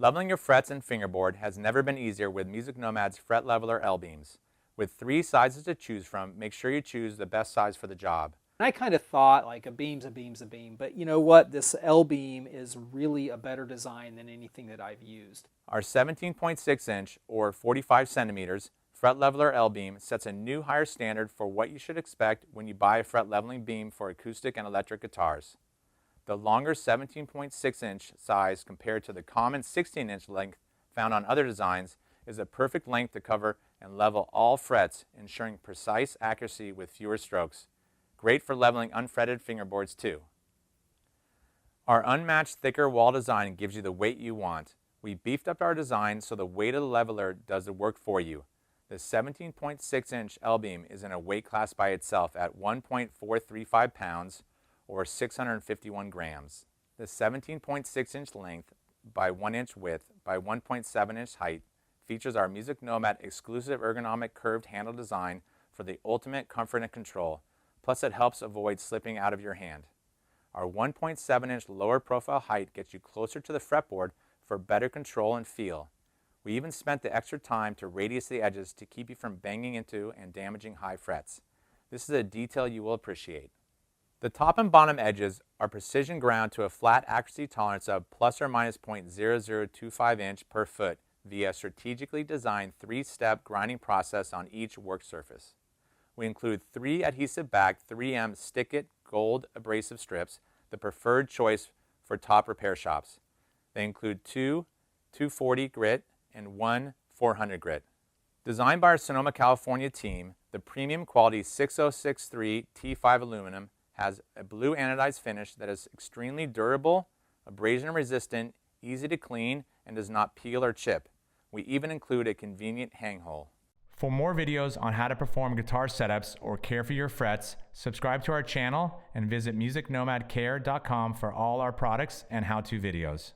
Leveling your frets and fingerboard has never been easier with MusicNomad's Fret Leveler L-beams. With 3 sizes to choose from, make sure you choose the best size for the job. I kind of thought like a beam's a beam's a beam, but you know what? This L-beam is really a better design than anything that I've used. Our 17.6 inch or 45 centimeters Fret Leveler L-beam sets a new higher standard for what you should expect when you buy a fret leveling beam for acoustic and electric guitars. The longer 17.6 inch size compared to the common 16 inch length found on other designs is a perfect length to cover and level all frets, ensuring precise accuracy with fewer strokes. Great for leveling unfretted fingerboards too. Our unmatched thicker wall design gives you the weight you want. We beefed up our design so the weight of the leveler does the work for you. The 17.6 inch L-beam is in a weight class by itself at 1.435 pounds or 651 grams. The 17.6 inch length by 1 inch width by 1.7 inch height features our MusicNomad exclusive ergonomic curved handle design for the ultimate comfort and control. Plus it helps avoid slipping out of your hand. Our 1.7 inch lower profile height gets you closer to the fretboard for better control and feel. We even spent the extra time to radius the edges to keep you from banging into and damaging high frets. This is a detail you will appreciate. The top and bottom edges are precision ground to a flat accuracy tolerance of plus or minus 0.0025 inch per foot via a strategically designed 3-step grinding process on each work surface. We include 3 adhesive-backed 3M Stick-It gold abrasive strips, the preferred choice for top repair shops. They include 2 240 grit and 1 400 grit. Designed by our Sonoma, California team, the premium quality 6063 T5 aluminum has a blue anodized finish that is extremely durable, abrasion resistant, easy to clean, and does not peel or chip. We even include a convenient hang hole. For more videos on how to perform guitar setups or care for your frets, subscribe to our channel and visit musicnomadcare.com for all our products and how-to videos.